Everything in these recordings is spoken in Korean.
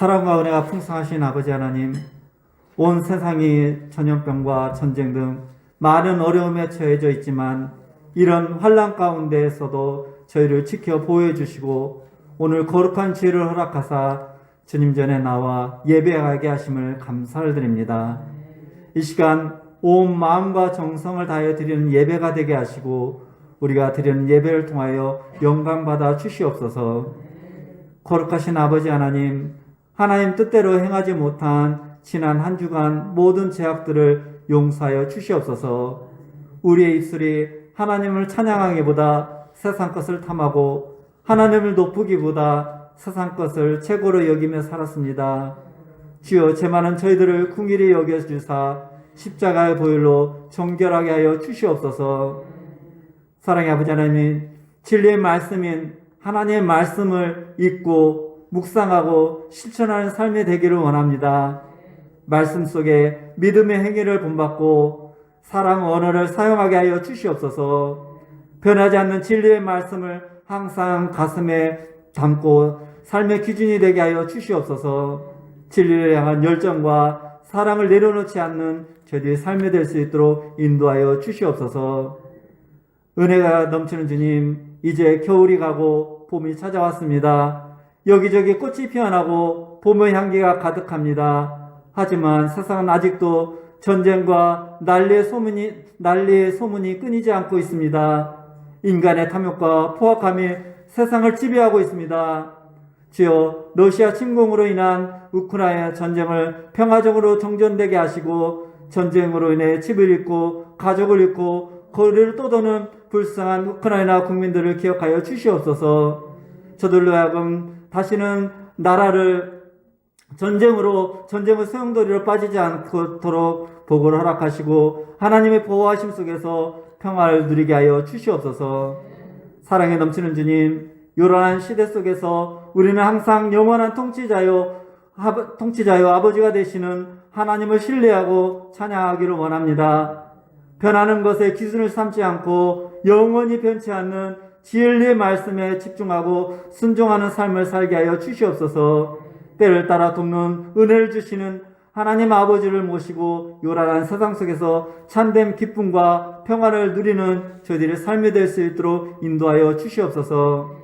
사랑과 은혜가 풍성하신 아버지 하나님, 온 세상이 전염병과 전쟁 등 많은 어려움에 처해져 있지만 이런 환난 가운데에서도 저희를 지켜 보호해 주시고 오늘 거룩한 지혜를 허락하사 주님 전에 나와 예배하게 하심을 감사를 드립니다. 이 시간 온 마음과 정성을 다하여 드리는 예배가 되게 하시고 우리가 드리는 예배를 통하여 영광받아 주시옵소서. 거룩하신 아버지 하나님, 하나님 뜻대로 행하지 못한 지난 한 주간 모든 죄악들을 용서하여 주시옵소서. 우리의 입술이 하나님을 찬양하기보다 세상 것을 탐하고 하나님을 높이기보다 세상 것을 최고로 여기며 살았습니다. 주여, 죄 많은 저희들을 긍휼히 여겨주사 십자가의 보혈로 정결하게 하여 주시옵소서. 사랑의 아버지 하나님, 진리의 말씀인 하나님의 말씀을 읽고 묵상하고 실천하는 삶이 되기를 원합니다. 말씀 속에 믿음의 행위를 본받고 사랑 언어를 사용하게 하여 주시옵소서. 변하지 않는 진리의 말씀을 항상 가슴에 담고 삶의 기준이 되게 하여 주시옵소서. 진리를 향한 열정과 사랑을 내려놓지 않는 저희들의 삶이 될 수 있도록 인도하여 주시옵소서. 은혜가 넘치는 주님, 이제 겨울이 가고 봄이 찾아왔습니다. 여기저기 꽃이 피어나고 봄의 향기가 가득합니다. 하지만 세상은 아직도 전쟁과 난리의 소문이 끊이지 않고 있습니다. 인간의 탐욕과 포악함이 세상을 지배하고 있습니다. 주여, 러시아 침공으로 인한 우크라이나 전쟁을 평화적으로 정전되게 하시고 전쟁으로 인해 집을 잃고 가족을 잃고 거리를 떠도는 불쌍한 우크라이나 국민들을 기억하여 주시옵소서. 저들로 하여금 다시는 나라를 전쟁의 소용돌이로 빠지지 않도록 복을 허락하시고 하나님의 보호하심 속에서 평화를 누리게 하여 주시옵소서. 사랑에 넘치는 주님, 요란한 시대 속에서 우리는 항상 영원한 통치자요 아버지가 되시는 하나님을 신뢰하고 찬양하기를 원합니다. 변하는 것에 기준을 삼지 않고 영원히 변치 않는 진리의 말씀에 집중하고 순종하는 삶을 살게 하여 주시옵소서. 때를 따라 돕는 은혜를 주시는 하나님 아버지를 모시고 요란한 세상 속에서 참된 기쁨과 평안을 누리는 저희들의 삶이 될 수 있도록 인도하여 주시옵소서.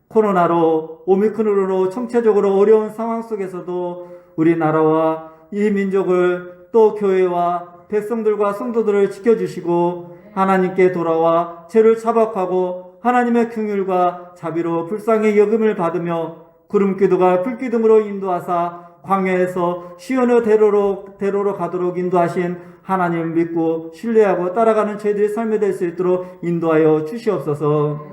코로나로 오미크론으로 총체적으로 어려운 상황 속에서도 우리나라와 이 민족을 또 교회와 백성들과 성도들을 지켜주시고 하나님께 돌아와 죄를 자박하고 하나님의 긍휼과 자비로 불쌍히 여김을 받으며 구름기둥과 불기둥으로 인도하사 광야에서 시온의 대로로 가도록 인도하신 하나님을 믿고 신뢰하고 따라가는 저희들의 삶이 될 수 있도록 인도하여 주시옵소서.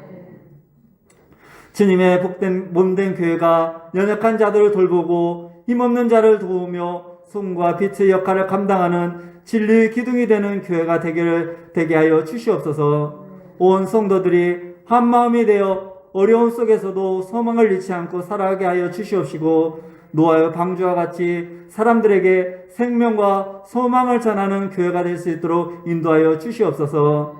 주님의 복된 몸된 교회가 연약한 자들을 돌보고 힘없는 자를 도우며 손과 빛의 역할을 감당하는 진리의 기둥이 되는 교회가 되게 하여 주시옵소서. 온 성도들이 한 마음이 되어 어려움 속에서도 소망을 잃지 않고 살아가게 하여 주시옵시고 노아의 방주와 같이 사람들에게 생명과 소망을 전하는 교회가 될 수 있도록 인도하여 주시옵소서.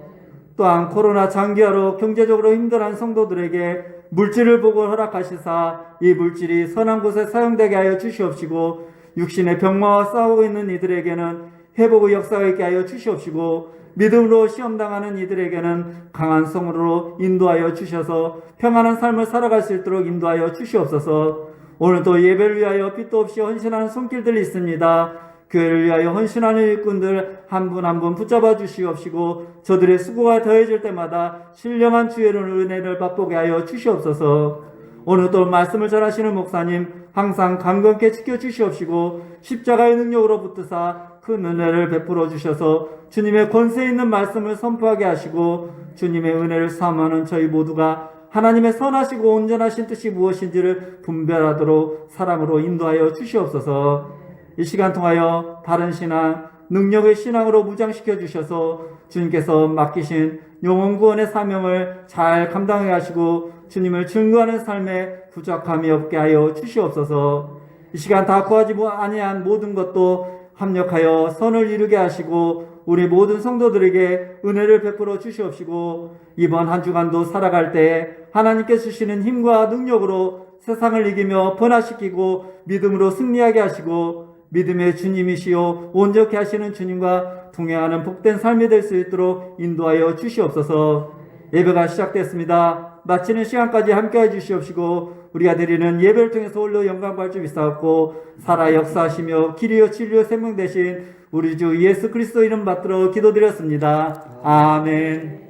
또한 코로나 장기화로 경제적으로 힘들어한 성도들에게 물질을 보고 허락하시사 이 물질이 선한 곳에 사용되게 하여 주시옵시고 육신의 병마와 싸우고 있는 이들에게는 회복의 역사가 있게 하여 주시옵시고 믿음으로 시험당하는 이들에게는 강한 성으로 인도하여 주셔서 평안한 삶을 살아갈 수 있도록 인도하여 주시옵소서. 오늘도 예배를 위하여 빛도 없이 헌신하는 손길들이 있습니다. 교회를 위하여 헌신하는 일꾼들 한 분 한 분 붙잡아 주시옵시고 저들의 수고가 더해질 때마다 신령한 주의 은혜를 맛보게 하여 주시옵소서. 오늘도 말씀을 전하시는 목사님 항상 강건케 지켜주시옵시고 십자가의 능력으로 붙드사 큰 은혜를 베풀어 주셔서 주님의 권세 있는 말씀을 선포하게 하시고 주님의 은혜를 사모하는 저희 모두가 하나님의 선하시고 온전하신 뜻이 무엇인지를 분별하도록 사랑으로 인도하여 주시옵소서. 이 시간 통하여 바른 신앙, 능력의 신앙으로 무장시켜 주셔서 주님께서 맡기신 영혼구원의 사명을 잘 감당하게 하시고 주님을 증거하는 삶에 부족함이 없게 하여 주시옵소서. 이 시간 다 구하지 아니한 모든 것도 합력하여 선을 이루게 하시고 우리 모든 성도들에게 은혜를 베풀어 주시옵시고 이번 한 주간도 살아갈 때 하나님께 주시는 힘과 능력으로 세상을 이기며 번화시키고 믿음으로 승리하게 하시고 믿음의 주님이시요 온전케 하시는 주님과 동행하는 복된 삶이 될 수 있도록 인도하여 주시옵소서. 예배가 시작됐습니다. 마치는 시간까지 함께해 주시옵시고 우리가 드리는 예배를 통해서 홀로 영광 받을 줄 믿사옵고 살아 역사하시며 길이요 진리요 생명 되신 우리 주 예수 그리스도 이름 받들어 기도드렸습니다. 아멘.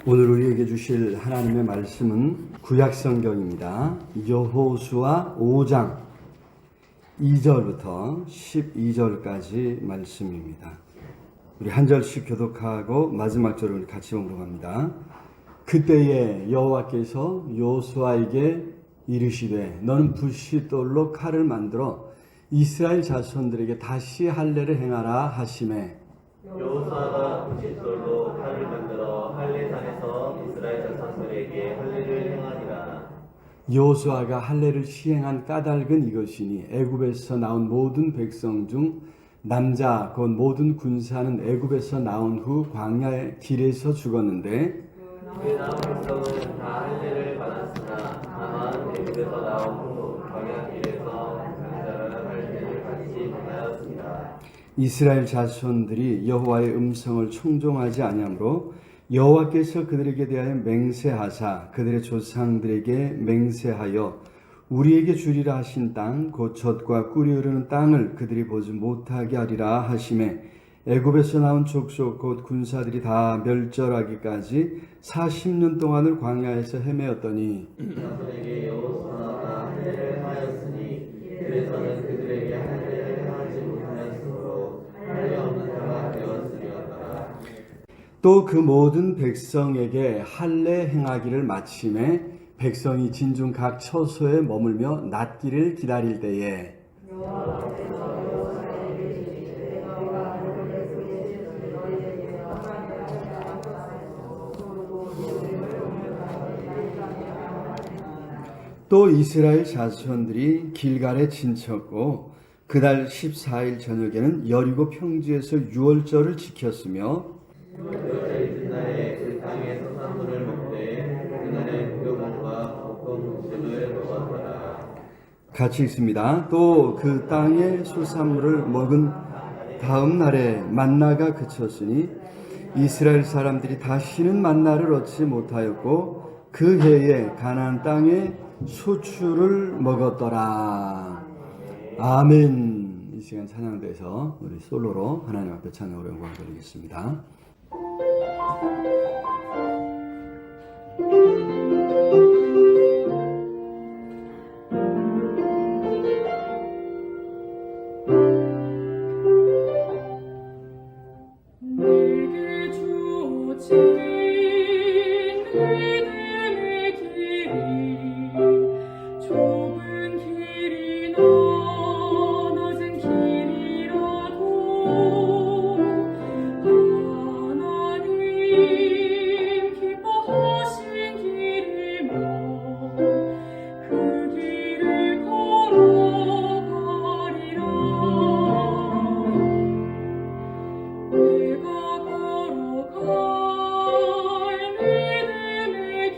오늘 우리에게 주실 하나님의 말씀은 구약성경입니다. 여호수아 5장 2절부터 12절까지 말씀입니다. 우리 한 절씩 교독하고 마지막 절을 우리 같이 봉독합니다. 그때에 여호와께서 여호수아에게 이르시되 너는 부싯돌로 칼을 만들어 이스라엘 자손들에게 다시 할례를 행하라 하시매 여호수아가 부싯돌로 칼을 만들어 할례산에서 이스라엘 자손들에게 할례를 행하니라. 여호수아가 할례를 시행한 까닭은 이것이니 애굽에서 나온 모든 백성 중 남자 곧 모든 군사는 애굽에서 나온 후 광야의 길에서 죽었는데 그 나온 백성은 다 할례를 받았으나 다만 애굽에서 나온 후 광야 길에서 군사가 할례를 받지 못하였습니다. 이스라엘 자손들이 여호와의 음성을 청종하지 아니하므로 여호와께서 그들에게 대하여 맹세하사 그들의 조상들에게 맹세하여 우리에게 주리라 하신 땅 곧 젖과 꿀이 흐르는 땅을 그들이 보지 못하게 하리라 하시매 애굽에서 나온 족속 곧 군사들이 다 멸절하기까지 40년 동안을 광야에서 헤매었더니 자손에게 여호수아가 할례를 행하였으니 그래서는 그들에게 할례를 행하지 못하였으므로 할례 없는 자가 되었으리였더라. 또 그 모든 백성에게 할례 행하기를 마침에 백성이 진중 각 처소에 머물며 낫기를 기다릴 때에 또 이스라엘 자손들이 길갈에 진쳤고 그달 14일 저녁에는 여리고 평지에서 유월절을 지켰으며 이튿날에 그 땅의 소산물을 먹되 그날의 무교봉과 볶음 음식을 먹었더라. 같이 읽습니다. 또 그 땅의 소산물을 먹은 다음 날에 만나가 그쳤으니 이스라엘 사람들이 다시는 만나를 얻지 못하였고 그 해에 가나안 땅에 소출을 먹었더라. 아멘. 이 시간 찬양대에서 우리 솔로로 하나님 앞에 찬양으로 영광 돌리겠습니다. 내게 주어진 믿음의 길이 좁은 길이나 낮은 길이라도 하나님 기뻐하신 길이면 그 길을 걸어가리라. 내가 걸어갈 믿음의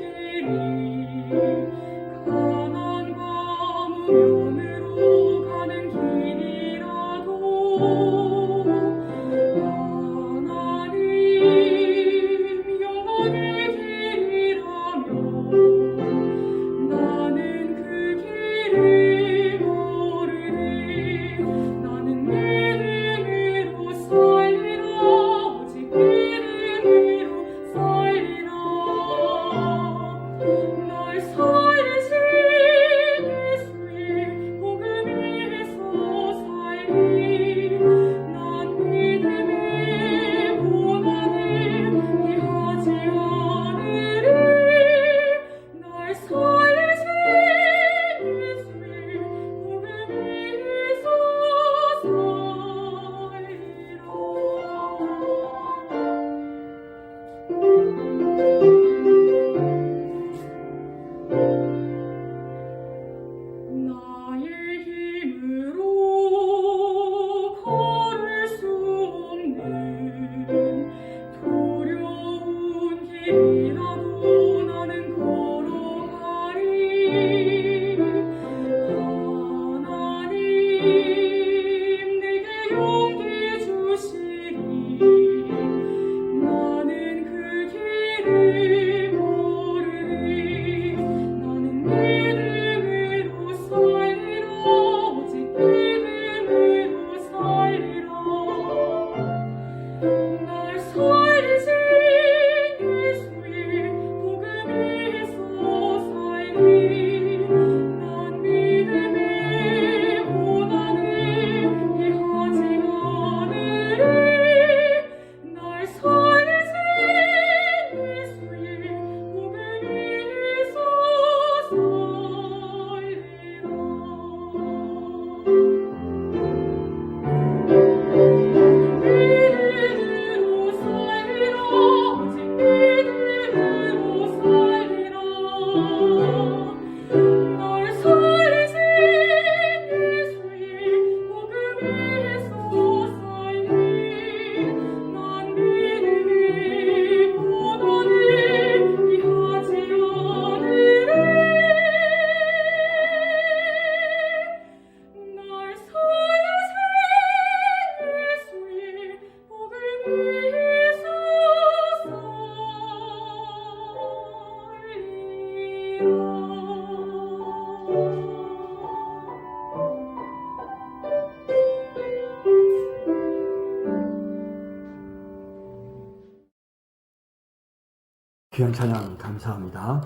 귀한 찬양 감사합니다.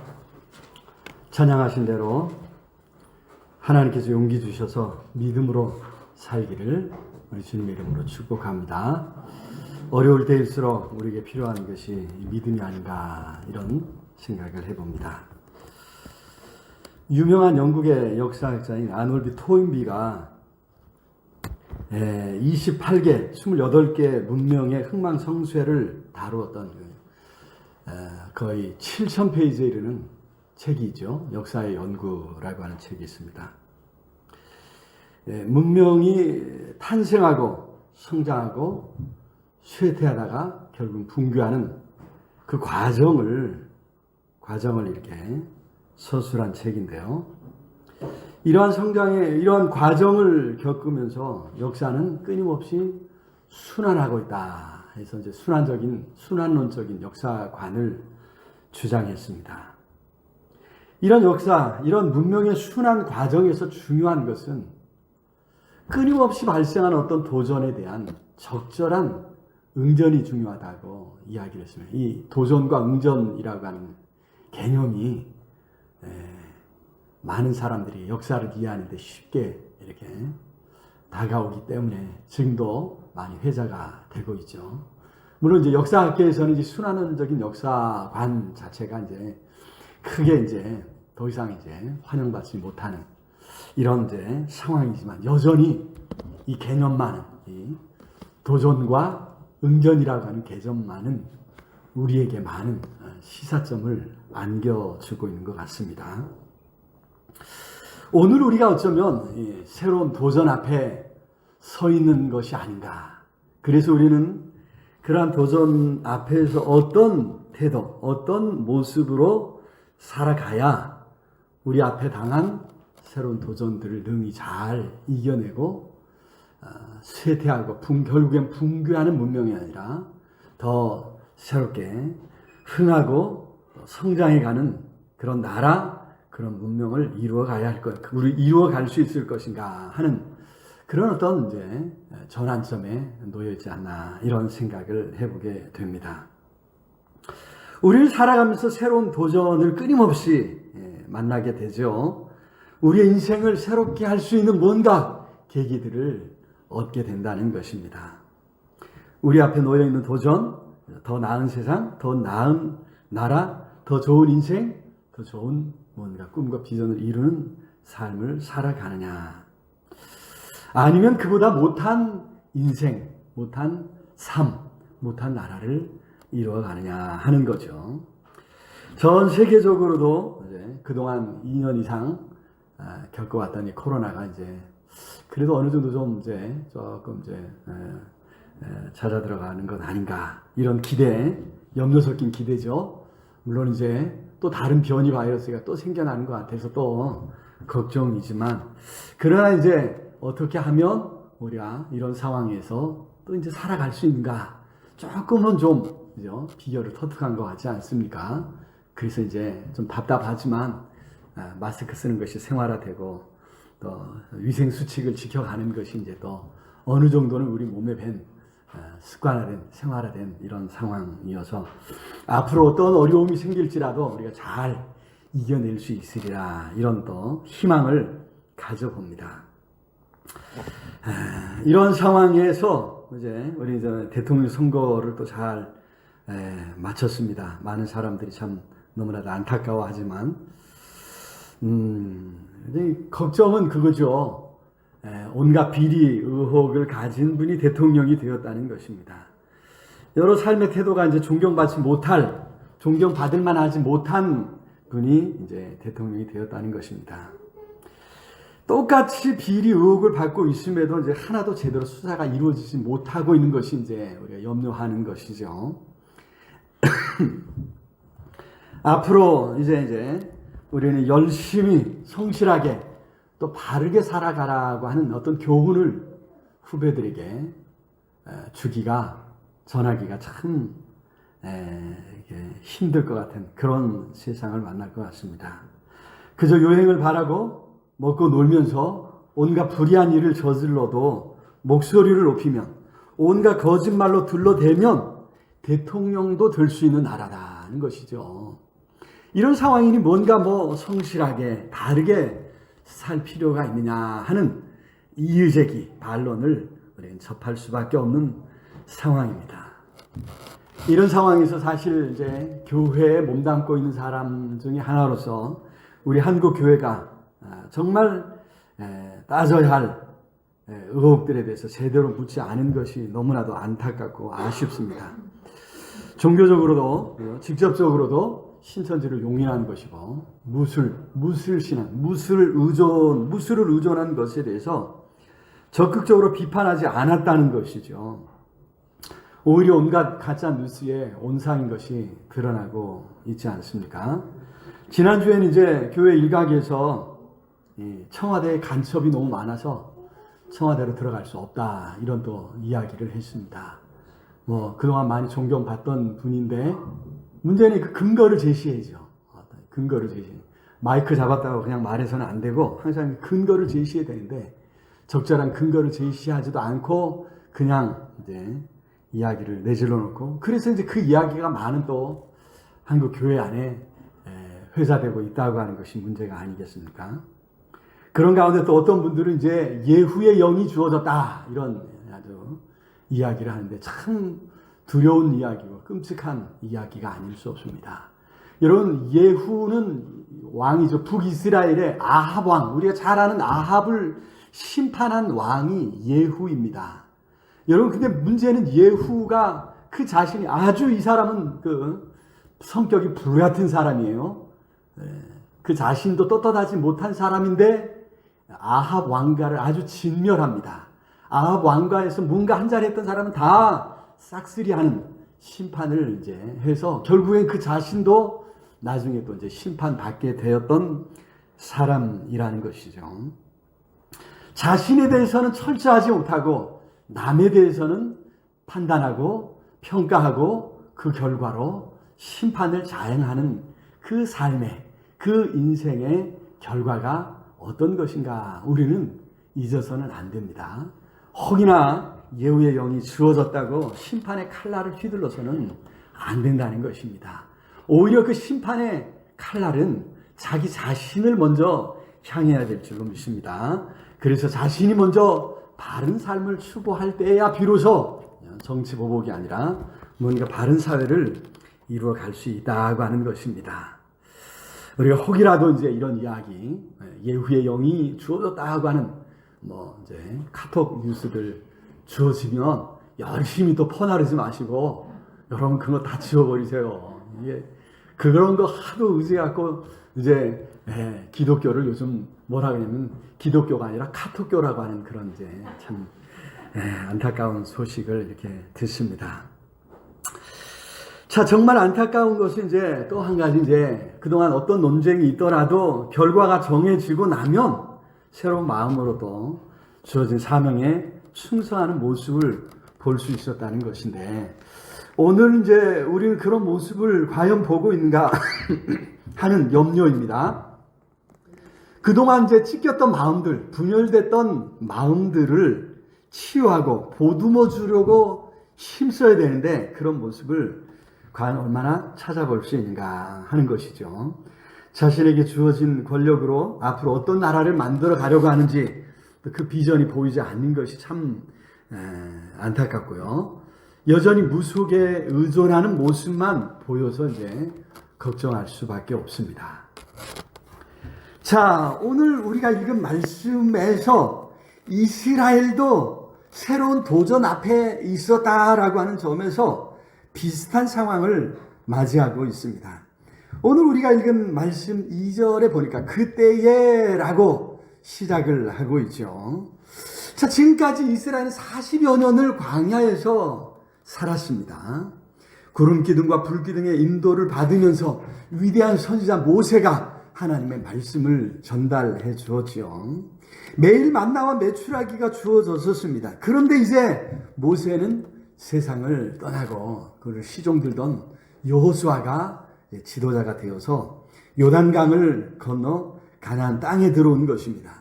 찬양하신 대로 하나님께서 용기 주셔서 믿음으로 살기를 우리 주님의 이름으로 축복합니다. 어려울 때일수록 우리에게 필요한 것이 믿음이 아닌가 이런 생각을 해봅니다. 유명한 영국의 역사학자인 아놀드 토인비가 28개 문명의 흥망성쇠를 다루었던 거의 7,000페이지에 이르는 책이죠. 역사의 연구라고 하는 책이 있습니다. 문명이 탄생하고 성장하고 쇠퇴하다가 결국 붕괴하는 그 과정을 이렇게 서술한 책인데요. 이러한 이러한 과정을 겪으면서 역사는 끊임없이 순환하고 있다 해서 이제 순환론적인 역사관을 주장했습니다. 이런 이런 문명의 순환 과정에서 중요한 것은 끊임없이 발생하는 어떤 도전에 대한 적절한 응전이 중요하다고 이야기를 했습니다. 이 도전과 응전이라고 하는 개념이 많은 사람들이 역사를 이해하는데 쉽게 이렇게 다가오기 때문에 지금도 많이 회자가 되고 있죠. 물론 이제 역사학계에서는 이제 순환론적인 역사관 자체가 이제 크게 더 이상 환영받지 못하는 이런 상황이지만 여전히 이 개념만은 이 도전과 응전이라고 하는 개념만은 우리에게 많은 시사점을 안겨주고 있는 것 같습니다. 오늘 우리가 어쩌면 새로운 도전 앞에 서 있는 것이 아닌가. 그래서 우리는 그러한 도전 앞에서 어떤 태도, 어떤 모습으로 살아가야 우리 앞에 당한 새로운 도전들을 능히 잘 이겨내고 쇠퇴하고 결국엔 붕괴하는 문명이 아니라 더 새롭게 흥하고 성장해가는 그런 나라, 그런 문명을 이루어갈 수 있을 것인가 하는 그런 어떤 전환점에 놓여 있지 않나 이런 생각을 해보게 됩니다. 우리를 살아가면서 새로운 도전을 끊임없이 만나게 되죠. 우리의 인생을 새롭게 할 수 있는 뭔가 계기들을 얻게 된다는 것입니다. 우리 앞에 놓여 있는 도전, 더 나은 세상, 더 나은 나라, 더 좋은 인생, 더 좋은 뭔가 꿈과 비전을 이루는 삶을 살아가느냐, 아니면 그보다 못한 인생, 못한 삶, 못한 나라를 이루어가느냐 하는 거죠. 전 세계적으로도 그동안 2년 이상 겪어왔던 이 코로나가 그래도 어느 정도 조금 잦아 들어가는 것 아닌가 이런 염려 섞인 기대죠. 물론 또 다른 변이 바이러스가 또 생겨나는 것 같아서 또 걱정이지만, 그러나 어떻게 하면 우리가 이런 상황에서 또 살아갈 수 있는가, 조금은 좀 비결을 터득한 것 같지 않습니까? 그래서 좀 답답하지만 마스크 쓰는 것이 생활화되고 또 위생 수칙을 지켜가는 것이 또 어느 정도는 우리 몸에 밴 습관화된 생활화된 이런 상황이어서 앞으로 어떤 어려움이 생길지라도 우리가 잘 이겨낼 수 있으리라 이런 또 희망을 가져봅니다. 이런 상황에서 우리 대통령 선거를 또 잘 마쳤습니다. 많은 사람들이 참 너무나도 안타까워하지만 걱정은 그거죠. 온갖 비리 의혹을 가진 분이 대통령이 되었다는 것입니다. 여러 삶의 태도가 존경받을 만하지 못한 분이 대통령이 되었다는 것입니다. 똑같이 비리 의혹을 받고 있음에도 하나도 제대로 수사가 이루어지지 못하고 있는 것이 우리가 염려하는 것이죠. 앞으로 우리는 열심히 성실하게 또 바르게 살아가라고 하는 어떤 교훈을 후배들에게 전하기가 참 힘들 것 같은 그런 세상을 만날 것 같습니다. 그저 요행을 바라고 먹고 놀면서 온갖 불의한 일을 저질러도 목소리를 높이면 온갖 거짓말로 둘러대면 대통령도 될 수 있는 나라다. 하는 것이죠. 이런 상황이니 뭔가 뭐 성실하게 바르게 살 필요가 있느냐 하는 이의제기, 반론을 우리는 접할 수밖에 없는 상황입니다. 이런 상황에서 사실 이제 교회에 몸담고 있는 사람 중에 하나로서 우리 한국 교회가 정말 따져야 할 의혹들에 대해서 제대로 묻지 않은 것이 너무나도 안타깝고 아쉽습니다. 종교적으로도 직접적으로도 신천지를 용인하는 것이고 무술신앙, 무술을 의존한 것에 대해서 적극적으로 비판하지 않았다는 것이죠. 오히려 온갖 가짜 뉴스의 온상인 것이 드러나고 있지 않습니까? 지난주에는 이제 교회 일각에서 청와대의 간첩이 너무 많아서 청와대로 들어갈 수 없다 이런 또 이야기를 했습니다. 뭐 그동안 많이 존경받던 분인데 문제는 그 근거를 제시해야죠. 근거를 제시. 마이크 잡았다고 그냥 말해서는 안 되고 항상 근거를 제시해야 되는데 적절한 근거를 제시하지도 않고 그냥 이제 이야기를 내질러 놓고 그래서 이제 그 이야기가 많은 또 한국 교회 안에 회자되고 있다고 하는 것이 문제가 아니겠습니까? 그런 가운데 또 어떤 분들은 이제 예후의 영이 주어졌다 이런 아주 이야기를 하는데 참 두려운 이야기고 끔찍한 이야기가 아닐 수 없습니다. 여러분 예후는 왕이죠. 북이스라엘의 아합 왕, 우리가 잘 아는 아합을 심판한 왕이 예후입니다. 여러분 근데 문제는 예후가 그 자신이 아주 이 사람은 그 성격이 불같은 사람이에요. 그 자신도 떳떳하지 못한 사람인데 아합 왕가를 아주 진멸합니다. 아합 왕가에서 뭔가 한 자리 했던 사람은 다 싹쓸이하는 심판을 이제 해서 결국엔 그 자신도 나중에 또 이제 심판받게 되었던 사람이라는 것이죠. 자신에 대해서는 철저하지 못하고 남에 대해서는 판단하고 평가하고 그 결과로 심판을 자행하는 그 삶의 그 인생의 결과가 어떤 것인가 우리는 잊어서는 안 됩니다. 혹이나 예후의 영이 주어졌다고 심판의 칼날을 휘둘러서는 안 된다는 것입니다. 오히려 그 심판의 칼날은 자기 자신을 먼저 향해야 될 줄로 믿습니다. 그래서 자신이 먼저 바른 삶을 추구할 때야 비로소 정치 보복이 아니라 뭔가 바른 사회를 이루어 갈 수 있다고 하는 것입니다. 우리가 혹이라도 이제 이런 이야기, 예후의 영이 주어졌다고 하는 뭐 이제 카톡 뉴스들 주어지면 열심히 또 퍼나르지 마시고 여러분 그거 다 지워버리세요. 이게 그런 거 하도 의지해갖고 이제 기독교를 요즘 뭐라 그러냐면 기독교가 아니라 카톡교라고 하는 그런 이제 참 안타까운 소식을 이렇게 듣습니다. 자, 정말 안타까운 것이 이제 또 한 가지 이제 그동안 어떤 논쟁이 있더라도 결과가 정해지고 나면 새로운 마음으로도 주어진 사명에 충성하는 모습을 볼 수 있었다는 것인데 오늘 이제 우리는 그런 모습을 과연 보고 있는가 하는 염려입니다. 그동안 이제 찢겼던 마음들, 분열됐던 마음들을 치유하고 보듬어 주려고 힘써야 되는데 그런 모습을 과연 얼마나 찾아볼 수 있는가 하는 것이죠. 자신에게 주어진 권력으로 앞으로 어떤 나라를 만들어 가려고 하는지 그 비전이 보이지 않는 것이 참 안타깝고요. 여전히 무속에 의존하는 모습만 보여서 이제 걱정할 수밖에 없습니다. 자, 오늘 우리가 읽은 말씀에서 이스라엘도 새로운 도전 앞에 있었다라고 하는 점에서 비슷한 상황을 맞이하고 있습니다. 오늘 우리가 읽은 말씀 2절에 보니까 그때에 라고 시작을 하고 있죠. 자, 지금까지 이스라엘은 40여 년을 광야에서 살았습니다. 구름 기둥과 불 기둥의 인도를 받으면서 위대한 선지자 모세가 하나님의 말씀을 전달해 주었지요. 매일 만나와 메추라기가 주어졌었습니다. 그런데 이제 모세는 세상을 떠나고 그를 시종들던 여호수아가 지도자가 되어서 요단강을 건너 가나안 땅에 들어온 것입니다.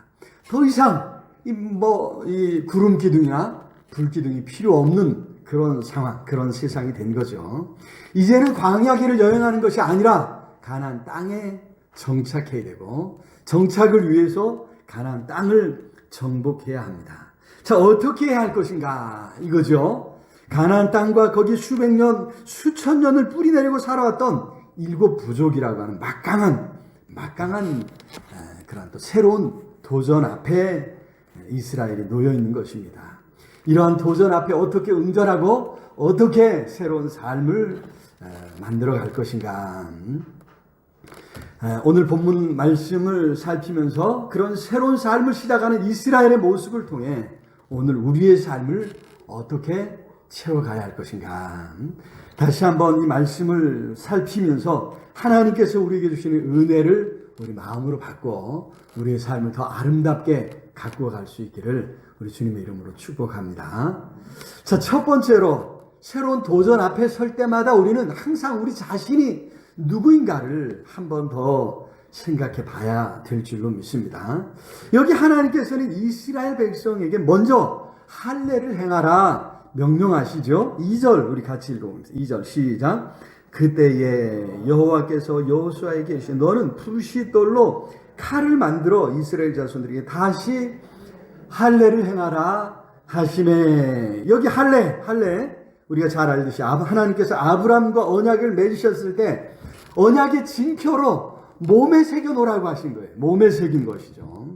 더 이상 이 구름 기둥이나 불 기둥이 필요 없는 그런 상황, 그런 세상이 된 거죠. 이제는 광야길을 여행하는 것이 아니라 가나안 땅에 정착해야 되고 정착을 위해서 가나안 땅을 정복해야 합니다. 자, 어떻게 해야 할 것인가 이거죠. 가나안 땅과 거기 수백 년, 수천 년을 뿌리내리고 살아왔던 일곱 부족이라고 하는 막강한 그런 또 새로운 도전 앞에 이스라엘이 놓여 있는 것입니다. 이러한 도전 앞에 어떻게 응전하고 어떻게 새로운 삶을 만들어 갈 것인가. 오늘 본문 말씀을 살피면서 그런 새로운 삶을 시작하는 이스라엘의 모습을 통해 오늘 우리의 삶을 어떻게 채워가야 할 것인가. 다시 한번 이 말씀을 살피면서 하나님께서 우리에게 주시는 은혜를 우리 마음으로 받고 우리의 삶을 더 아름답게 가꾸어 갈 수 있기를 우리 주님의 이름으로 축복합니다. 자, 첫 번째로 새로운 도전 앞에 설 때마다 우리는 항상 우리 자신이 누구인가를 한 번 더 생각해 봐야 될 줄로 믿습니다. 여기 하나님께서는 이스라엘 백성에게 먼저 할례를 행하라 명령하시죠. 2절 우리 같이 읽어보겠습니다. 2절 시작. 그때에 여호와께서 여호수아에게 이르시되 너는 부싯돌로 칼을 만들어 이스라엘 자손들에게 다시 할례를 행하라 하시매. 여기 할례 우리가 잘 알듯이 하나님께서 아브람과 언약을 맺으셨을 때 언약의 징표로 몸에 새겨 놓으라고 하신 거예요. 몸에 새긴 것이죠.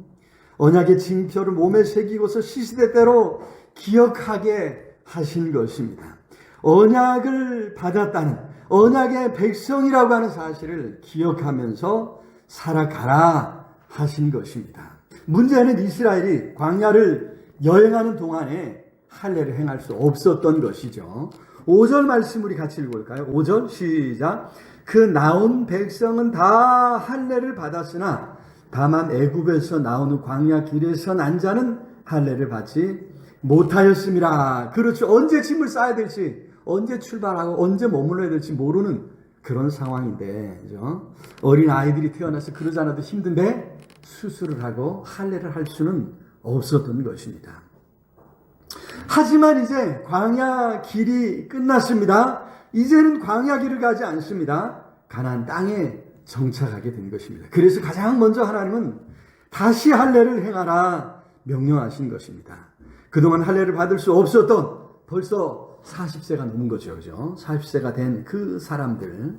언약의 징표를 몸에 새기고서 시시때때로 기억하게 하신 것입니다. 언약을 받았다는 언약의 백성이라고 하는 사실을 기억하면서 살아가라 하신 것입니다. 문제는 이스라엘이 광야를 여행하는 동안에 할례를 행할 수 없었던 것이죠. 5절 말씀 우리 같이 읽어볼까요? 5절 시작. 그 나온 백성은 다 할례를 받았으나 다만 애굽에서 나오는 광야 길에서 난 자는 할례를 받지 못하였음이라. 그렇죠. 언제 짐을 싸야 될지, 언제 출발하고 언제 머물러야 될지 모르는 그런 상황인데, 그죠? 어린 아이들이 태어나서 그러지 않아도 힘든데 수술을 하고 할례를 할 수는 없었던 것입니다. 하지만 이제 광야 길이 끝났습니다. 이제는 광야 길을 가지 않습니다. 가나안 땅에 정착하게 된 것입니다. 그래서 가장 먼저 하나님은 다시 할례를 행하라 명령하신 것입니다. 그동안 할례를 받을 수 없었던 벌써 40세가 넘은 거죠. 그죠? 40세가 된 그 사람들,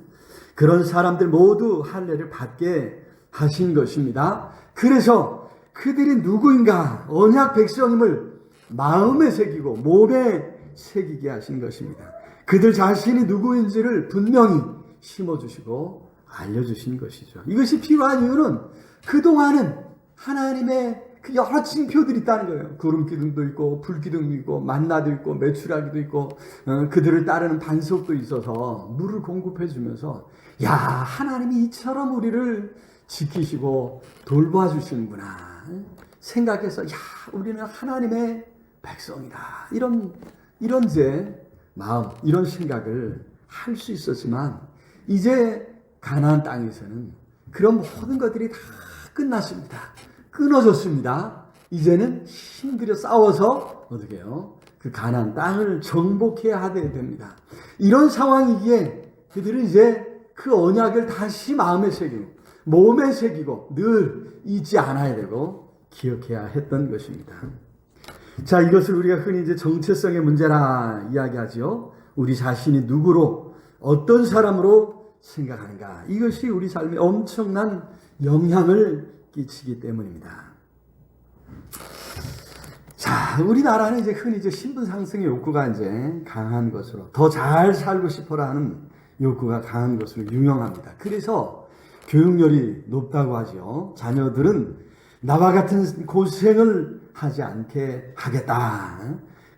그런 사람들 모두 할례를 받게 하신 것입니다. 그래서 그들이 누구인가, 언약 백성임을 마음에 새기고 몸에 새기게 하신 것입니다. 그들 자신이 누구인지를 분명히 심어주시고 알려주신 것이죠. 이것이 필요한 이유는 그동안은 하나님의 그 여러 징표들이 있다는 거예요. 구름 기둥도 있고 불 기둥도 있고 만나도 있고 메추라기도 있고 그들을 따르는 반석도 있어서 물을 공급해 주면서 야, 하나님이 이처럼 우리를 지키시고 돌봐 주시는구나 생각해서 야, 우리는 하나님의 백성이다. 이런 제 마음, 이런 생각을 할 수 있었지만 이제 가나안 땅에서는 그런 모든 것들이 다 끝났습니다. 끊어졌습니다. 이제는 힘들여 싸워서 어떻게 해요? 그 가나안 땅을 정복해야 하게 됩니다. 이런 상황이기에 그들은 이제 그 언약을 다시 마음에 새기고 몸에 새기고 늘 잊지 않아야 되고 기억해야 했던 것입니다. 자, 이것을 우리가 흔히 이제 정체성의 문제라 이야기하지요. 우리 자신이 누구로 어떤 사람으로 생각하는가. 이것이 우리 삶에 엄청난 영향을 끼치기 때문입니다. 자, 우리나라는 이제 흔히 이제 신분 상승의 욕구가 이제 강한 것으로 더 잘 살고 싶어라 하는 욕구가 강한 것으로 유명합니다. 그래서 교육열이 높다고 하죠. 자녀들은 나와 같은 고생을 하지 않게 하겠다.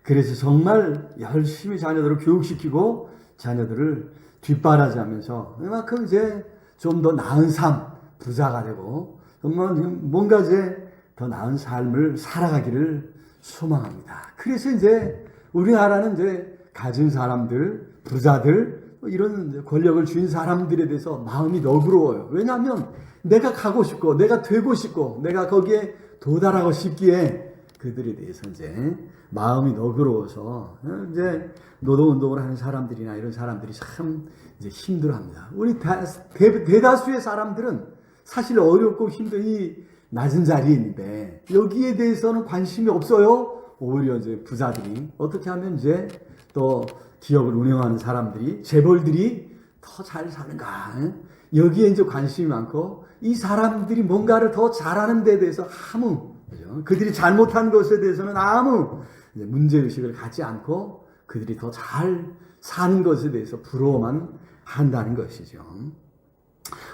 그래서 정말 열심히 자녀들을 교육시키고 자녀들을 뒷바라지하면서 그만큼 이제 좀 더 나은 삶, 부자가 되고 뭔가 이제 더 나은 삶을 살아가기를 소망합니다. 그래서 이제 우리나라는 이제 가진 사람들, 부자들, 이런 권력을 쥔 사람들에 대해서 마음이 너그러워요. 왜냐하면 내가 가고 싶고, 내가 되고 싶고, 내가 거기에 도달하고 싶기에 그들에 대해서 이제 마음이 너그러워서 이제 노동운동을 하는 사람들이나 이런 사람들이 참 이제 힘들어합니다. 우리 대다수의 사람들은 사실 어렵고 힘든 이 낮은 자리에 있는데 여기에 대해서는 관심이 없어요. 오히려 이제 부자들이 어떻게 하면 이제 또 기업을 운영하는 사람들이 재벌들이 더 잘 사는가, 여기에 이제 관심이 많고 이 사람들이 뭔가를 더 잘하는 데 대해서 아무, 그죠? 그들이 잘못한 것에 대해서는 아무 문제의식을 갖지 않고 그들이 더 잘 사는 것에 대해서 부러워만 한다는 것이죠.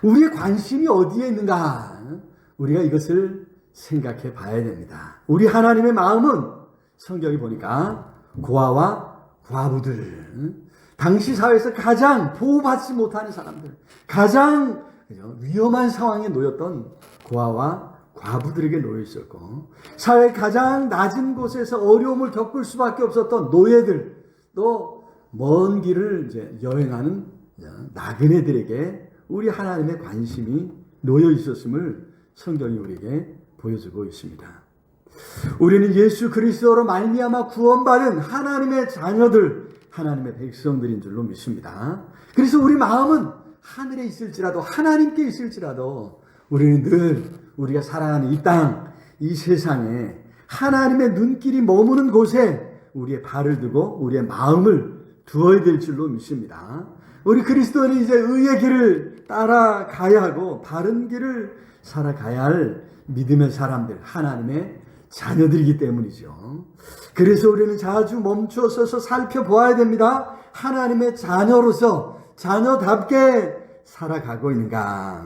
우리의 관심이 어디에 있는가? 우리가 이것을 생각해 봐야 됩니다. 우리 하나님의 마음은 성경이 보니까 고아와 과부들, 당시 사회에서 가장 보호받지 못하는 사람들, 가장 위험한 상황에 놓였던 고아와 과부들에게 놓여 있었고, 사회 가장 낮은 곳에서 어려움을 겪을 수밖에 없었던 노예들, 또 먼 길을 이제 여행하는 나그네들에게 우리 하나님의 관심이 놓여 있었음을 성경이 우리에게 보여주고 있습니다. 우리는 예수 그리스도로 말미암아 구원받은 하나님의 자녀들, 하나님의 백성들인 줄로 믿습니다. 그래서 우리 마음은 하늘에 있을지라도, 하나님께 있을지라도 우리는 늘 우리가 살아가는 이 땅, 이 세상에 하나님의 눈길이 머무는 곳에 우리의 발을 두고 우리의 마음을 두어야 될 줄로 믿습니다. 우리 그리스도인은 이제 의의 길을 따라가야 하고 바른 길을 살아가야 할 믿음의 사람들, 하나님의 자녀들이기 때문이죠. 그래서 우리는 자주 멈춰 서서 살펴보아야 됩니다. 하나님의 자녀로서 자녀답게 살아가고 있는가?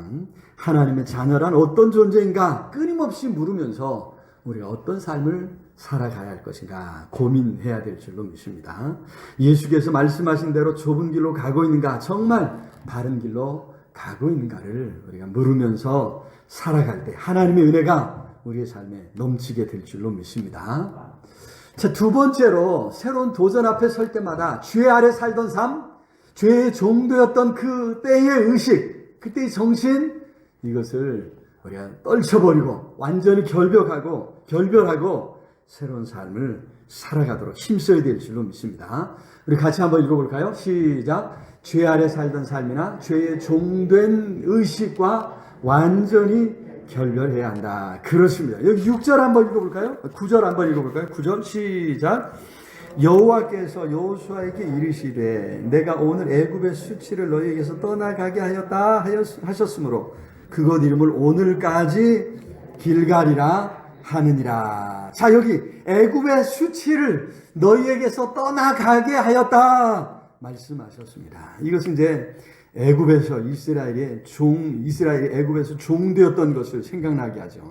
하나님의 자녀란 어떤 존재인가? 끊임없이 물으면서 우리가 어떤 삶을 살아가야 할 것인가 고민해야 될 줄로 믿습니다. 예수께서 말씀하신 대로 좁은 길로 가고 있는가, 정말 바른 길로 가고 있는가를 우리가 물으면서 살아갈 때 하나님의 은혜가 우리의 삶에 넘치게 될 줄로 믿습니다. 자, 두 번째로 새로운 도전 앞에 설 때마다 죄 아래 살던 삶, 죄의 종도였던 그 때의 의식, 그때의 정신, 이것을 우리가 떨쳐버리고 완전히 결별하고 새로운 삶을 살아가도록 힘써야 될 줄로 믿습니다. 우리 같이 한번 읽어볼까요? 시작. 죄 아래 살던 삶이나 죄의 종된 의식과 완전히 결별해야 한다. 그렇습니다. 여기 6절 한번 읽어볼까요? 9절 한번 읽어볼까요? 9절 시작. 여호와께서 여호수아에게 이르시되 내가 오늘 애굽의 수치를 너희에게서 떠나가게 하였다 하셨으므로 그곳 이름을 오늘까지 길갈이라 하느니라. 자, 여기 애굽의 수치를 너희에게서 떠나가게 하였다 말씀하셨습니다. 이것은 이제 애굽에서 이스라엘이 애굽에서 종되었던 것을 생각나게 하죠.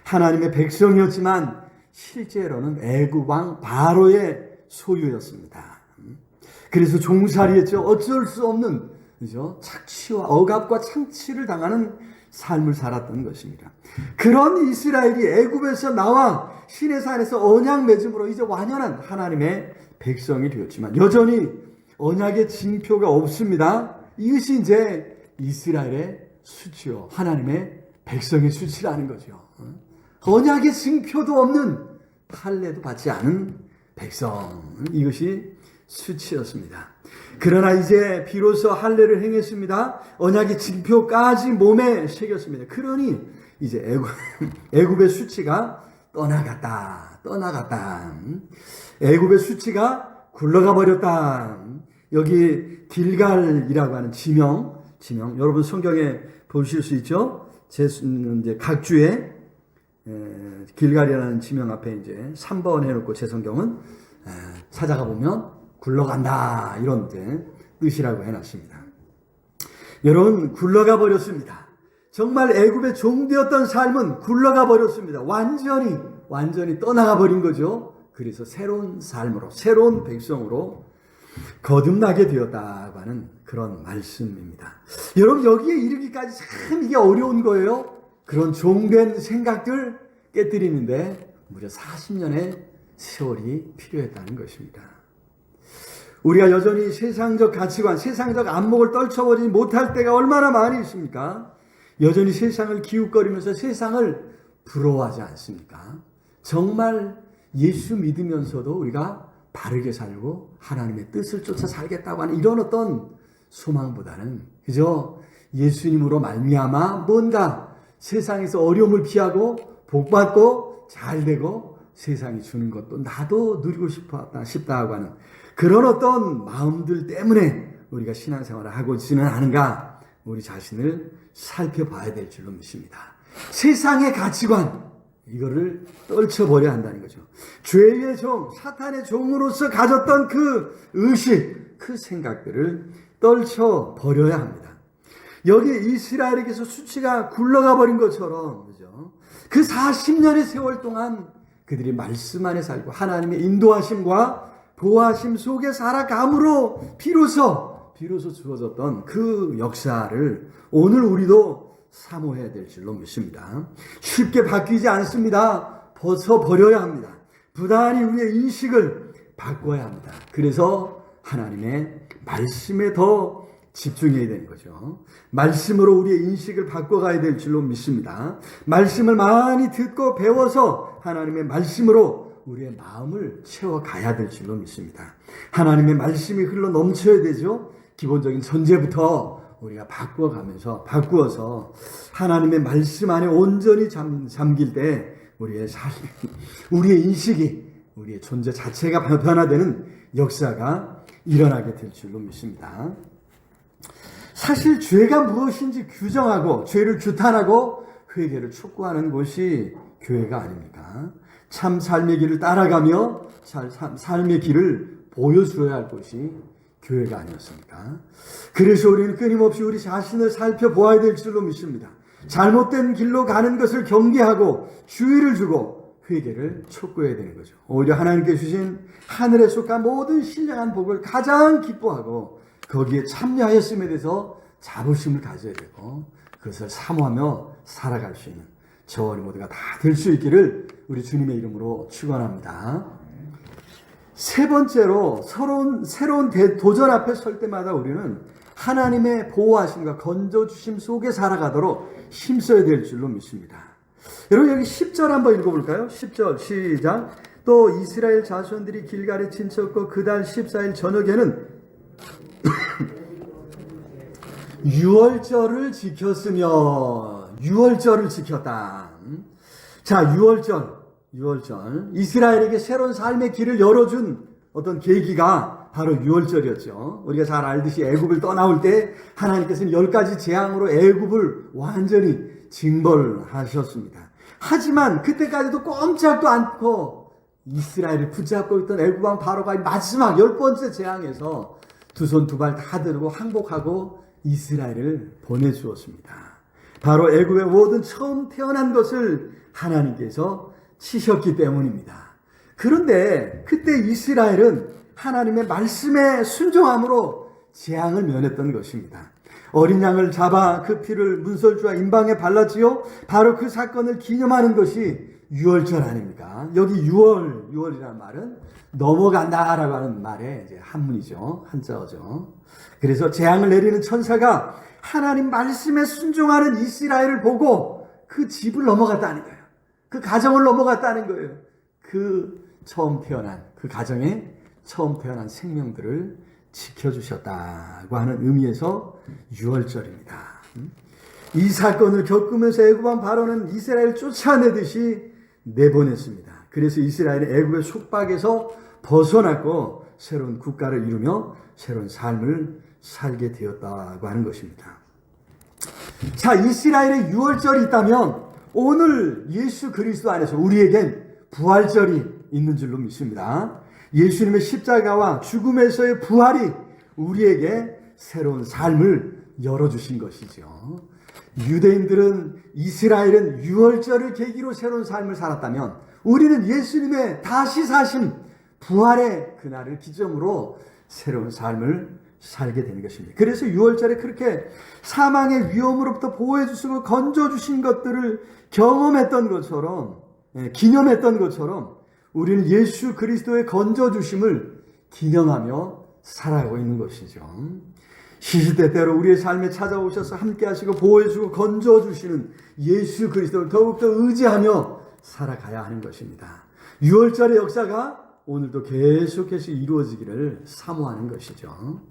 하나님의 백성이었지만 실제로는 애굽 왕 바로의 소유였습니다. 그래서 종살이했죠. 어쩔 수 없는, 그죠? 착취와 억압과 창취를 당하는 삶을 살았던 것입니다. 그런 이스라엘이 애굽에서 나와 시내산에서 언약 맺음으로 이제 완연한 하나님의 백성이 되었지만 여전히 언약의 징표가 없습니다. 이것이 이제 이스라엘의 수치요, 하나님의 백성의 수치라는 거죠. 언약의 징표도 없는, 할례도 받지 않은 백성, 이것이 수치였습니다. 그러나 이제 비로소 할례를 행했습니다. 언약의 징표까지 몸에 새겼습니다. 그러니 이제 애굽의 수치가 떠나갔다. 애굽의 수치가 굴러가 버렸다. 여기 길갈이라고 하는 지명, 여러분 성경에 보실 수 있죠? 이제 각 주에 길갈이라는 지명 앞에 이제 3번 해놓고 제 성경은 찾아가 보면 굴러간다, 이런 뜻이라고 해놨습니다. 여러분, 굴러가 버렸습니다. 정말 애굽의 종되었던 삶은 굴러가 버렸습니다. 완전히 떠나가 버린 거죠. 그래서 새로운 삶으로, 새로운 백성으로 거듭나게 되었다고 하는 그런 말씀입니다. 여러분, 여기에 이르기까지 참 이게 어려운 거예요. 그런 종된 생각들 깨뜨리는데 무려 40년의 세월이 필요했다는 것입니다. 우리가 여전히 세상적 가치관, 세상적 안목을 떨쳐버리지 못할 때가 얼마나 많이 있습니까? 여전히 세상을 기웃거리면서 세상을 부러워하지 않습니까? 정말 예수 믿으면서도 우리가 바르게 살고 하나님의 뜻을 쫓아 살겠다고 하는 이런 어떤 소망보다는 그저 예수님으로 말미암아 뭔가 세상에서 어려움을 피하고 복받고 잘되고 세상이 주는 것도 나도 누리고 싶다 하고 하는 그런 어떤 마음들 때문에 우리가 신앙생활을 하고 있지는 않은가 우리 자신을 살펴봐야 될 줄로 믿습니다. 세상의 가치관 이거를 떨쳐버려야 한다는 거죠. 죄의 종, 사탄의 종으로서 가졌던 그 의식, 그 생각들을 떨쳐버려야 합니다. 여기 이스라엘에게서 수치가 굴러가 버린 것처럼 그죠? 그 40년의 세월 동안 그들이 말씀 안에 살고 하나님의 인도하심과 보호하심 속에 살아감으로 비로소 주어졌던 그 역사를 오늘 우리도 사모해야 될 줄로 믿습니다. 쉽게 바뀌지 않습니다. 벗어버려야 합니다. 부단히 우리의 인식을 바꿔야 합니다. 그래서 하나님의 말씀에 더 집중해야 되는 거죠. 말씀으로 우리의 인식을 바꿔가야 될 줄로 믿습니다. 말씀을 많이 듣고 배워서 하나님의 말씀으로 우리의 마음을 채워가야 될 줄로 믿습니다. 하나님의 말씀이 흘러 넘쳐야 되죠. 기본적인 전제부터 우리가 바꾸어서 하나님의 말씀 안에 온전히 잠길 때 우리의 인식이 우리의 존재 자체가 변화되는 역사가 일어나게 될 줄로 믿습니다. 사실 죄가 무엇인지 규정하고 죄를 규탄하고 회개를 촉구하는 곳이 교회가 아닙니까? 참 삶의 길을 따라가며 삶의 길을 보여주어야 할 곳이 교회가 아니었습니까? 그래서 우리는 끊임없이 우리 자신을 살펴보아야 될 줄로 믿습니다. 잘못된 길로 가는 것을 경계하고 주의를 주고 회개를 촉구해야 되는 거죠. 오히려 하나님께 주신 하늘에 속한 모든 신령한 복을 가장 기뻐하고 거기에 참여하였음에 대해서 자부심을 가져야 되고 그것을 사모하며 살아갈 수 있는 저와 우리 모두가 다 될 수 있기를 우리 주님의 이름으로 축원합니다. 세 번째로 새로운 도전 앞에 설 때마다 우리는 하나님의 보호하심과 건져주심 속에 살아가도록 힘써야 될 줄로 믿습니다. 여러분 여기 10절 한번 읽어볼까요? 10절 시작. 또 이스라엘 자손들이 길갈에 친척고 그달 14일 저녁에는 유월절을 지켰으며 유월절을 지켰다. 자, 유월절 이스라엘에게 새로운 삶의 길을 열어준 어떤 계기가 바로 유월절이었죠. 우리가 잘 알듯이 애굽을 떠나올 때 하나님께서는 10가지 재앙으로 애굽을 완전히 징벌하셨습니다. 하지만 그때까지도 꼼짝도 않고 이스라엘을 붙잡고 있던 애굽 왕 바로가 마지막 10번째 재앙에서 두 손 두 발 다 들고 항복하고 이스라엘을 보내주었습니다. 바로 애굽의 모든 처음 태어난 것을 하나님께서 치셨기 때문입니다. 그런데 그때 이스라엘은 하나님의 말씀에 순종함으로 재앙을 면했던 것입니다. 어린 양을 잡아 그 피를 문설주와 임방에 발랐지요. 바로 그 사건을 기념하는 것이 유월절 아닙니까? 여기 유월이라는 말은 넘어간다라고 하는 말의 이제 한문이죠. 한자어죠. 그래서 재앙을 내리는 천사가 하나님 말씀에 순종하는 이스라엘을 보고 그 집을 넘어갔다는 거예요. 그 가정을 넘어갔다는 거예요. 그 처음 태어난 그 가정에 처음 태어난 생명들을 지켜주셨다고 하는 의미에서 유월절입니다. 이 사건을 겪으면서 애굽 왕 바로는 이스라엘을 쫓아내듯이 내보냈습니다. 그래서 이스라엘은 애굽의 속박에서 벗어났고 새로운 국가를 이루며 새로운 삶을 살게 되었다고 하는 것입니다. 자, 이스라엘의 유월절이 있다면 오늘 예수 그리스도 안에서 우리에겐 부활절이 있는 줄로 믿습니다. 예수님의 십자가와 죽음에서의 부활이 우리에게 새로운 삶을 열어주신 것이죠. 유대인들은 이스라엘은 유월절을 계기로 새로운 삶을 살았다면 우리는 예수님의 다시 사신 부활의 그날을 기점으로 새로운 삶을 살게 되는 것입니다. 그래서 유월절에 그렇게 사망의 위험으로부터 보호해 주시고 건져 주신 것들을 경험했던 것처럼 기념했던 것처럼 우리는 예수 그리스도의 건져 주심을 기념하며 살아가고 있는 것이죠. 시시때때로 우리의 삶에 찾아오셔서 함께 하시고 보호해 주고 건져 주시는 예수 그리스도를 더욱더 의지하며 살아가야 하는 것입니다. 유월절의 역사가 오늘도 계속해서 이루어지기를 사모하는 것이죠.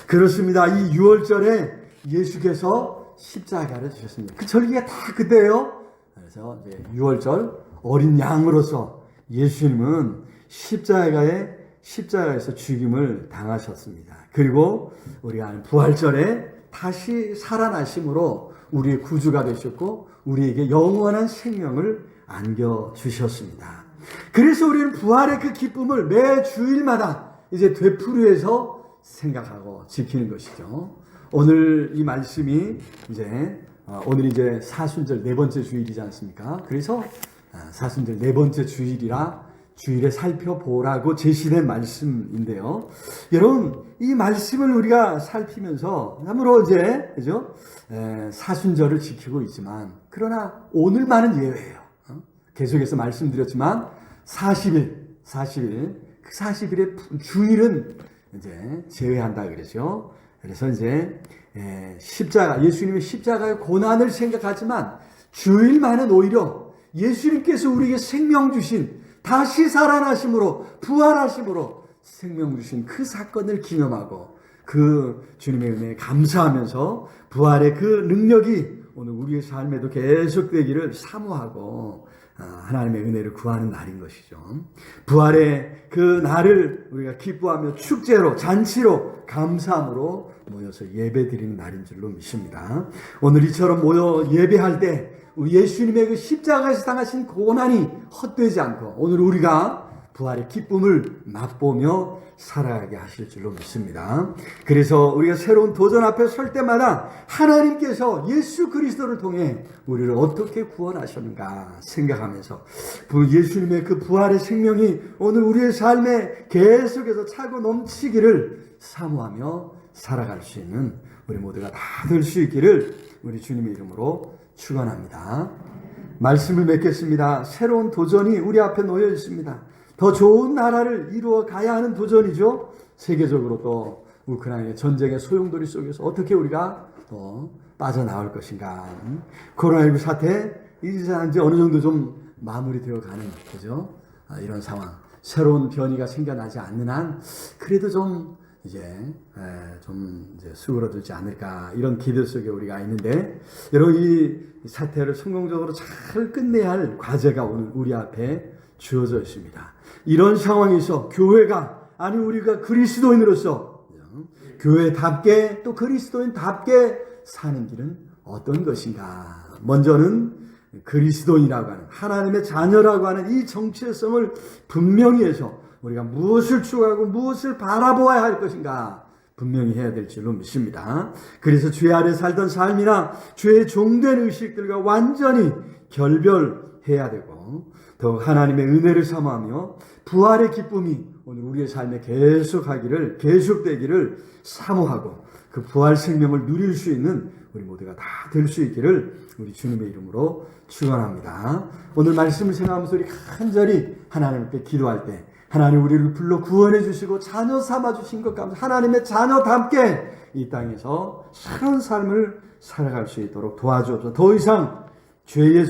그렇습니다. 이 유월절에 예수께서 십자가를 지셨습니다. 그 절기가 다 그때예요. 그래서 이제 유월절 어린 양으로서 예수님은 십자가에서 죽임을 당하셨습니다. 그리고 우리가 아는 부활절에 다시 살아나심으로 우리의 구주가 되셨고 우리에게 영원한 생명을 안겨주셨습니다. 그래서 우리는 부활의 그 기쁨을 매 주일마다 이제 되풀이해서 생각하고 지키는 것이죠. 오늘 이 말씀이 오늘 이제 사순절 네 번째 주일이지 않습니까? 그래서 사순절 네 번째 주일이라 주일에 살펴보라고 제시된 말씀인데요. 여러분, 이 말씀을 우리가 살피면서 참으로 그죠? 사순절을 지키고 있지만 그러나 오늘만은 예외예요. 계속해서 말씀드렸지만 40일 그 40일의 주일은 이제 제외한다 그러죠. 그래서 이제 예수님의 십자가의 고난을 생각하지만 주일만은 오히려 예수님께서 우리에게 생명 주신 다시 살아나심으로 부활하심으로 생명 주신 그 사건을 기념하고 그 주님의 은혜에 감사하면서 부활의 그 능력이 오늘 우리의 삶에도 계속되기를 사모하고 하나님의 은혜를 구하는 날인 것이죠. 부활의 그 날을 우리가 기뻐하며 축제로 잔치로 감사함으로 모여서 예배드리는 날인 줄로 믿습니다. 오늘 이처럼 모여 예배할 때 예수님의 그 십자가에서 당하신 고난이 헛되지 않고 오늘 우리가 부활의 기쁨을 맛보며 살아가게 하실 줄로 믿습니다. 그래서 우리가 새로운 도전 앞에 설 때마다 하나님께서 예수 그리스도를 통해 우리를 어떻게 구원하셨는가 생각하면서 예수님의 그 부활의 생명이 오늘 우리의 삶에 계속해서 차고 넘치기를 사모하며 살아갈 수 있는 우리 모두가 다 될 수 있기를 우리 주님의 이름으로 축원합니다. 말씀을 맺겠습니다. 새로운 도전이 우리 앞에 놓여 있습니다. 더 좋은 나라를 이루어 가야 하는 도전이죠. 세계적으로 또 우크라이나 전쟁의 소용돌이 속에서 어떻게 우리가 또 빠져나올 것인가. 코로나19 사태 이제 어느 정도 좀 마무리되어 가는 거죠. 이런 상황. 새로운 변이가 생겨나지 않는 한 그래도 좀 수그러들지 않을까 이런 기대 속에 우리가 있는데 여러분 이 사태를 성공적으로 잘 끝내야 할 과제가 오늘 우리 앞에 주어져 있습니다. 이런 상황에서 교회가 우리가 그리스도인으로서 교회답게 또 그리스도인답게 사는 길은 어떤 것인가. 먼저는 그리스도인이라고 하는 하나님의 자녀라고 하는 이 정체성을 분명히 해서 우리가 무엇을 추구하고 무엇을 바라보아야 할 것인가 분명히 해야 될 줄로 믿습니다. 그래서 죄 아래 살던 삶이나 죄의 종된 의식들과 완전히 결별해야 되고 더욱 하나님의 은혜를 사모하며 부활의 기쁨이 오늘 우리의 삶에 계속되기를 사모하고 그 부활 생명을 누릴 수 있는 우리 모두가 다 될 수 있기를 우리 주님의 이름으로 축원합니다. 오늘 말씀을 생각하면서 우리 간절히 하나님 앞에 기도할 때 하나님 우리를 불러 구원해 주시고 자녀 삼아 주신 것 같아서 하나님의 자녀답게 이 땅에서 새로운 삶을 살아갈 수 있도록 도와주옵소서. 더 이상 죄의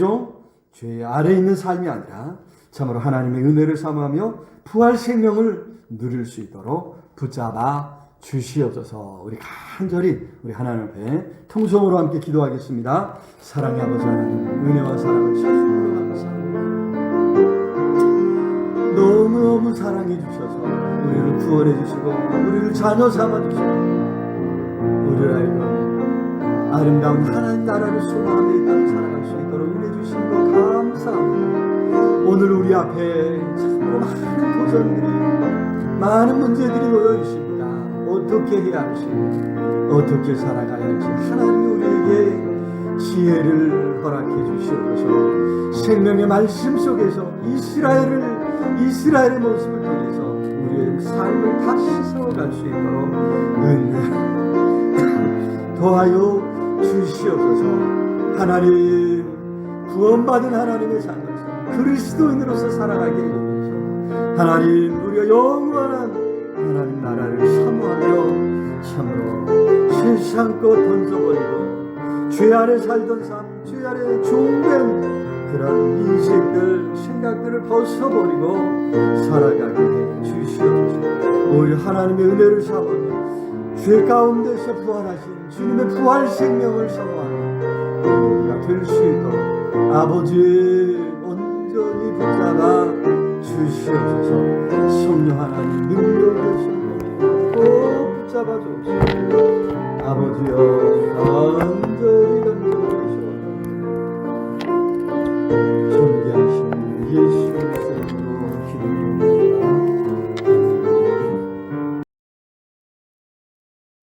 아래에 있는 삶이 아니라 참으로 하나님의 은혜를 사모하며 부활 생명을 누릴 수 있도록 붙잡아 주시옵소서. 우리 간절히 우리 하나님 앞에 통성으로 함께 기도하겠습니다. 사랑의 아버지 하나님, 은혜와 사랑을 주시옵소서. 감사합니다. 너무너무 사랑해 주셔서 우리를 구원해 주시고 우리를 자녀 삼아 주시고 우리를 하여금 아름다운 하나님 나라를 소망하며 이 땅을 살아갈 수 있도록 은혜 주신 것 감사합니다. 오늘 우리 앞에 참으로 많은 도전들이 많은 문제들이 놓여 있습니다. 어떻게 해야 할지 어떻게 살아가야 할지 하나님이 우리에게 지혜를 허락해 주시옵소서. 생명의 말씀 속에서 이스라엘의 모습을 통해서 우리의 삶을 다시 세워갈 수 있도록 은혜 더하여 주시옵소서. 하나님 구원받은 하나님의 자녀로서 그리스도인으로서 살아가게 해주셔서 하나님 우리가 영원한 하나님 나라를 사모하며 참으로 세상 것 던져버리고 죄 아래 살던 삶, 죄 아래 종된 그런 인식들, 생각들을 벗어버리고 살아가게 해 주시옵소서. 오히려 하나님의 은혜를 삼으며 죄 가운데서 부활하신 주님의 부활 생명을 사모하는 우리가 될 수 있도록 아버지 온전히 붙잡아 주시옵소서. 성령 하나님 능력의 성령에 꼭 붙잡아 주옵소서. 아버지여 간절히 존귀하신 예수 그리스도로 기도드립니다.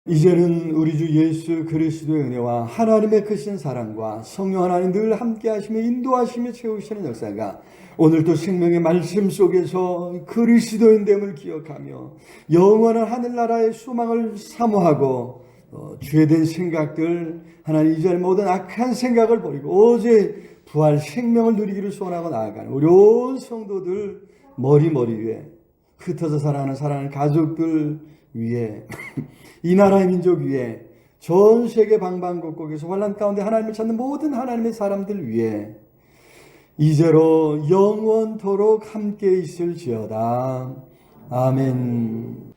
이제는 우리 주 예수 그리스도의 은혜와 하나님의 크신 사랑과 성령 하나님 늘 함께 하시며 인도하시며 채우시는 역사가 오늘도 생명의 말씀 속에서 그리스도인됨을 기억하며 영원한 하늘나라의 소망을 사모하고 죄된 생각들, 하나님 이전의 모든 악한 생각을 버리고 오직 부활 생명을 누리기를 소원하고 나아가는 우리 온 성도들 머리 위에 흩어져 사랑하는 가족들 위에 이 나라의 민족 위에 전 세계 방방곡곡에서 환난 가운데 하나님을 찾는 모든 하나님의 사람들 위에 이제로 영원토록 함께 있을지어다. 아멘.